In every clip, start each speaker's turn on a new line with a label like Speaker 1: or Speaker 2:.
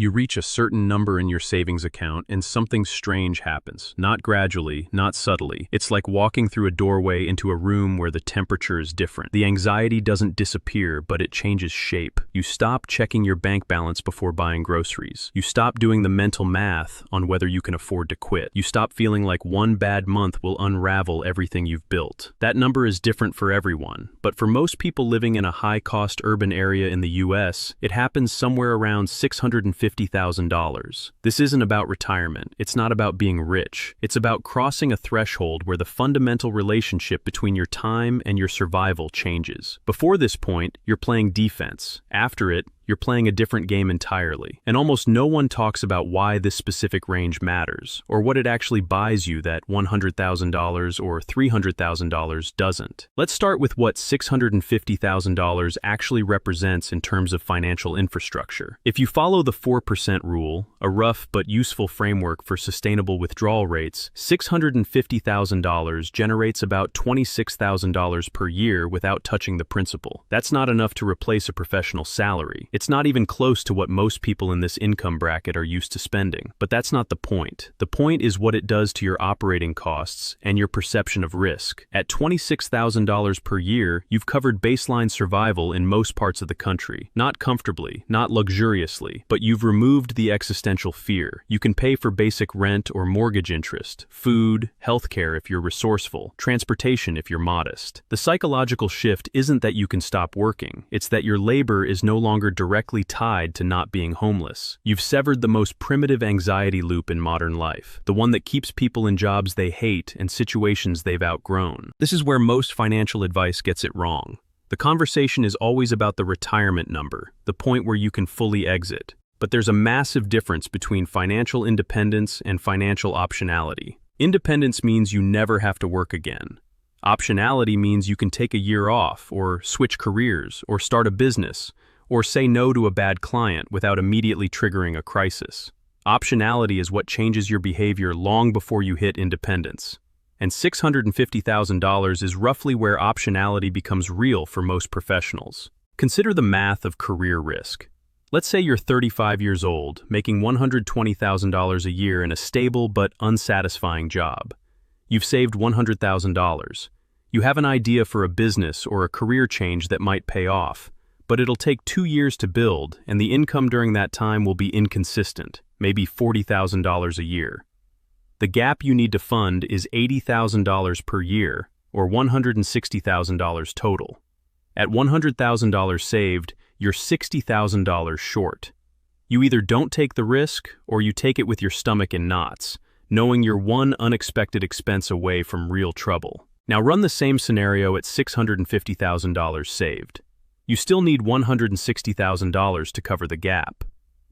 Speaker 1: You reach a certain number in your savings account and something strange happens. Not gradually, not subtly. It's like walking through a doorway into a room where the temperature is different. The anxiety doesn't disappear, but it changes shape. You stop checking your bank balance before buying groceries. You stop doing the mental math on whether you can afford to quit. You stop feeling like one bad month will unravel everything you've built. That number is different for everyone, but for most people living in a high-cost urban area in the US, it happens somewhere around $650,000. This isn't about retirement. It's not about being rich. It's about crossing a threshold where the fundamental relationship between your time and your survival changes. Before this point, you're playing defense. After it, you're playing a different game entirely. And almost no one talks about why this specific range matters, or what it actually buys you that $100,000 or $300,000 doesn't. Let's start with what $650,000 actually represents in terms of financial infrastructure. If you follow the 4% rule, a rough but useful framework for sustainable withdrawal rates, $650,000 generates about $26,000 per year without touching the principal. That's not enough to replace a professional salary. It's not even close to what most people in this income bracket are used to spending. But that's not the point. The point is what it does to your operating costs and your perception of risk. At $26,000 per year, you've covered baseline survival in most parts of the country. Not comfortably, not luxuriously, but you've removed the existential fear. You can pay for basic rent or mortgage interest, food, healthcare if you're resourceful, transportation if you're modest. The psychological shift isn't that you can stop working. It's that your labor is no longer directly tied to not being homeless. You've severed the most primitive anxiety loop in modern life, the one that keeps people in jobs they hate and situations they've outgrown. This is where most financial advice gets it wrong. The conversation is always about the retirement number, the point where you can fully exit. But there's a massive difference between financial independence and financial optionality. Independence means you never have to work again. Optionality means you can take a year off, or switch careers, or start a business, or say no to a bad client without immediately triggering a crisis. Optionality is what changes your behavior long before you hit independence. And $650,000 is roughly where optionality becomes real for most professionals. Consider the math of career risk. Let's say you're 35 years old, making $120,000 a year in a stable but unsatisfying job. You've saved $100,000. You have an idea for a business or a career change that might pay off, but it'll take 2 years to build, and the income during that time will be inconsistent, maybe $40,000 a year. The gap you need to fund is $80,000 per year, or $160,000 total. At $100,000 saved, you're $60,000 short. You either don't take the risk, or you take it with your stomach in knots, knowing you're one unexpected expense away from real trouble. Now run the same scenario at $650,000 saved. You still need $160,000 to cover the gap,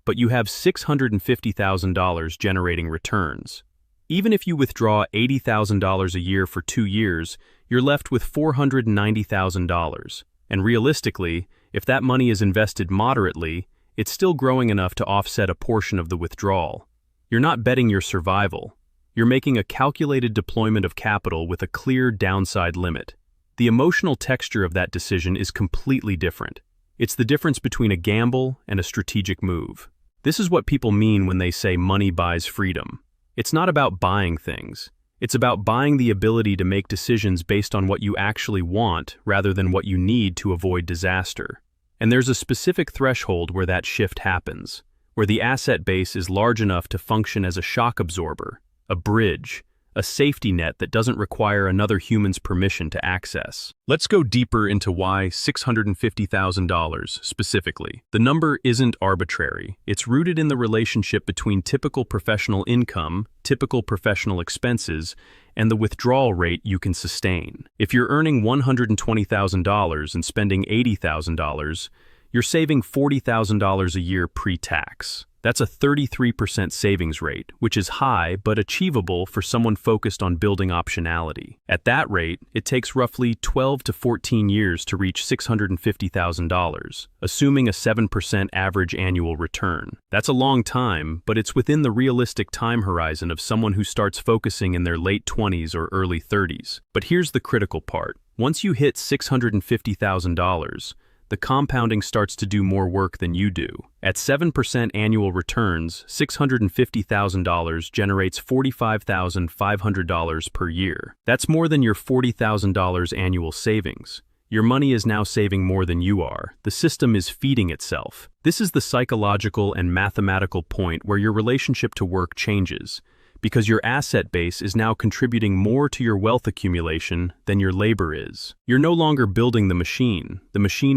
Speaker 1: but you have $650,000 generating returns. Even if you withdraw $80,000 a year for 2 years, you're left with $490,000. And realistically, if that money is invested moderately, it's still growing enough to offset a portion of the withdrawal. You're not betting your survival. You're making a calculated deployment of capital with a clear downside limit. The emotional texture of that decision is completely different. It's the difference between a gamble and a strategic move. This is what people mean when they say money buys freedom. It's not about buying things. It's about buying the ability to make decisions based on what you actually want rather than what you need to avoid disaster. And there's a specific threshold where that shift happens, where the asset base is large enough to function as a shock absorber, a bridge, a safety net that doesn't require another human's permission to access. Let's go deeper into why $650,000 specifically. The number isn't arbitrary. It's rooted in the relationship between typical professional income, typical professional expenses, and the withdrawal rate you can sustain. If you're earning $120,000 and spending $80,000, you're saving $40,000 a year pre-tax. That's a 33% savings rate, which is high but achievable for someone focused on building optionality. At that rate, it takes roughly 12 to 14 years to reach $650,000, assuming a 7% average annual return. That's a long time, but it's within the realistic time horizon of someone who starts focusing in their late 20s or early 30s. But here's the critical part. Once you hit $650,000, The compounding starts to do more work than you do. At 7% annual returns, $650,000 generates $45,500 per year. That's more than your $40,000 annual savings. Your money is now saving more than you are. The system is feeding itself. This is the psychological and mathematical point where your relationship to work changes, because your asset base is now contributing more to your wealth accumulation than your labor is. You're no longer building the machine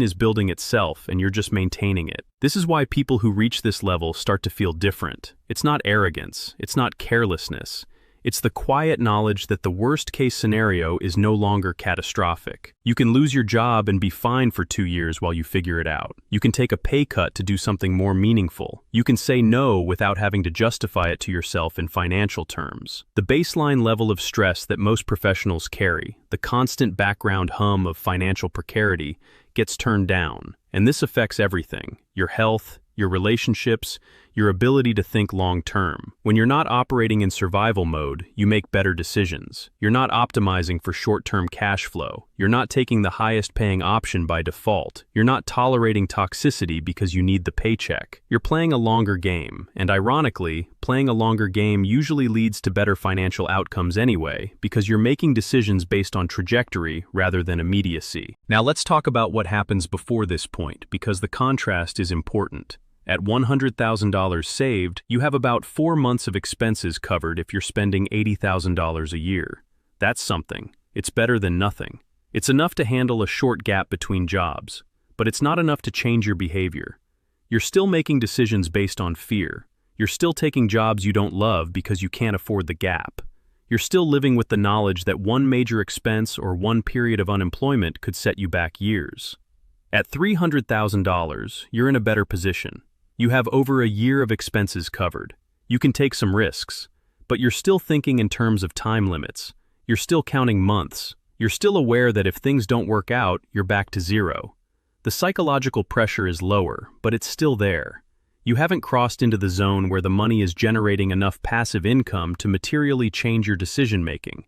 Speaker 1: is building itself, and you're just maintaining it. This is why people who reach this level start to feel different. It's not arrogance, it's not carelessness. It's the quiet knowledge that the worst-case scenario is no longer catastrophic. You can lose your job and be fine for 2 years while you figure it out. You can take a pay cut to do something more meaningful. You can say no without having to justify it to yourself in financial terms. The baseline level of stress that most professionals carry, the constant background hum of financial precarity, gets turned down. And this affects everything: your health, your relationships, your ability to think long-term. When you're not operating in survival mode, you make better decisions. You're not optimizing for short-term cash flow. You're not taking the highest-paying option by default. You're not tolerating toxicity because you need the paycheck. You're playing a longer game, and ironically, playing a longer game usually leads to better financial outcomes anyway, because you're making decisions based on trajectory rather than immediacy. Now let's talk about what happens before this point, because the contrast is important. At $100,000 saved, you have about 4 months of expenses covered if you're spending $80,000 a year. That's something. It's better than nothing. It's enough to handle a short gap between jobs, but it's not enough to change your behavior. You're still making decisions based on fear. You're still taking jobs you don't love because you can't afford the gap. You're still living with the knowledge that one major expense or one period of unemployment could set you back years. At $300,000, you're in a better position. You have over a year of expenses covered. You can take some risks, but you're still thinking in terms of time limits. You're still counting months. You're still aware that if things don't work out, you're back to zero. The psychological pressure is lower, but it's still there. You haven't crossed into the zone where the money is generating enough passive income to materially change your decision-making.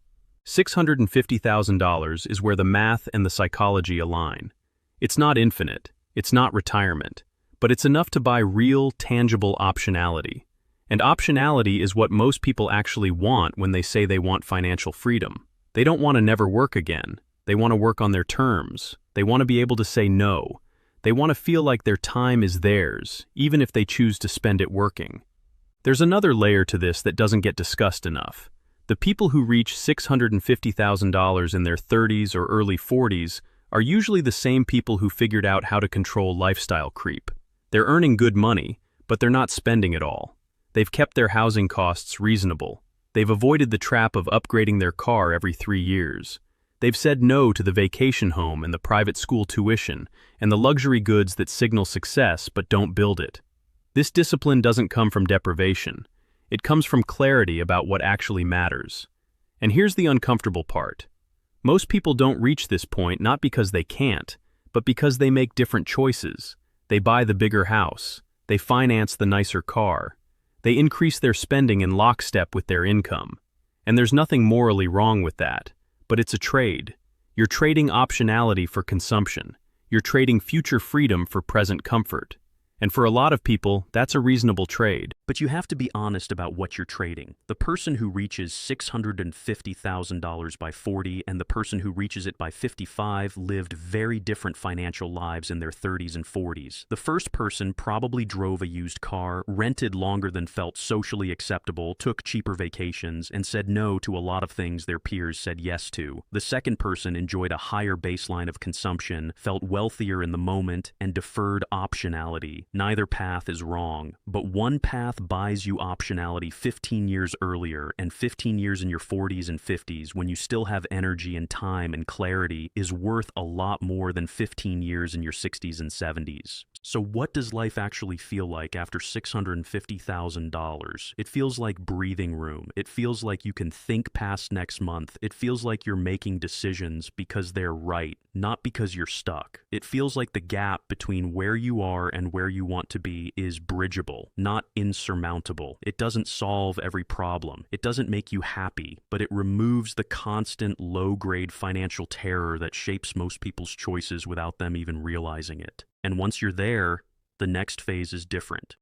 Speaker 1: $650,000 is where the math and the psychology align. It's not infinite, it's not retirement, but it's enough to buy real, tangible optionality. And optionality is what most people actually want when they say they want financial freedom. They don't want to never work again. They want to work on their terms. They want to be able to say no. They want to feel like their time is theirs, even if they choose to spend it working. There's another layer to this that doesn't get discussed enough. The people who reach $650,000 in their 30s or early 40s are usually the same people who figured out how to control lifestyle creep. They're earning good money, but they're not spending it all. They've kept their housing costs reasonable. They've avoided the trap of upgrading their car every 3 years. They've said no to the vacation home and the private school tuition and the luxury goods that signal success but don't build it. This discipline doesn't come from deprivation. It comes from clarity about what actually matters. And here's the uncomfortable part. Most people don't reach this point not because they can't, but because they make different choices. They buy the bigger house. They finance the nicer car. They increase their spending in lockstep with their income. And there's nothing morally wrong with that, but it's a trade. You're trading optionality for consumption. You're trading future freedom for present comfort. And for a lot of people, that's a reasonable trade.
Speaker 2: But you have to be honest about what you're trading. The person who reaches $650,000 by 40 and the person who reaches it by 55 lived very different financial lives in their 30s and 40s. The first person probably drove a used car, rented longer than felt socially acceptable, took cheaper vacations, and said no to a lot of things their peers said yes to. The second person enjoyed a higher baseline of consumption, felt wealthier in the moment, and deferred optionality. Neither path is wrong, but one path buys you optionality 15 years earlier, and 15 years in your 40s and 50s when you still have energy and time and clarity is worth a lot more than 15 years in your 60s and 70s. So what does life actually feel like after $650,000? It feels like breathing room. It feels like you can think past next month. It feels like you're making decisions because they're right, not because you're stuck. It feels like the gap between where you are and where you want to be is bridgeable, not insurmountable. It doesn't solve every problem. It doesn't make you happy, but it removes the constant low-grade financial terror that shapes most people's choices without them even realizing it. And once you're there, the next phase is different.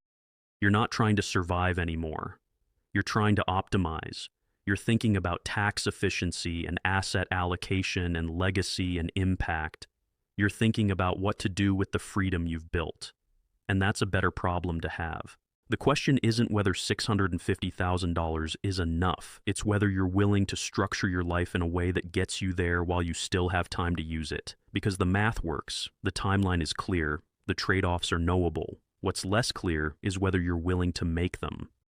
Speaker 2: You're not trying to survive anymore. You're trying to optimize. You're thinking about tax efficiency and asset allocation and legacy and impact. You're thinking about what to do with the freedom you've built. And that's a better problem to have. The question isn't whether $650,000 is enough. It's whether you're willing to structure your life in a way that gets you there while you still have time to use it. Because the math works, the timeline is clear, the trade-offs are knowable. What's less clear is whether you're willing to make them.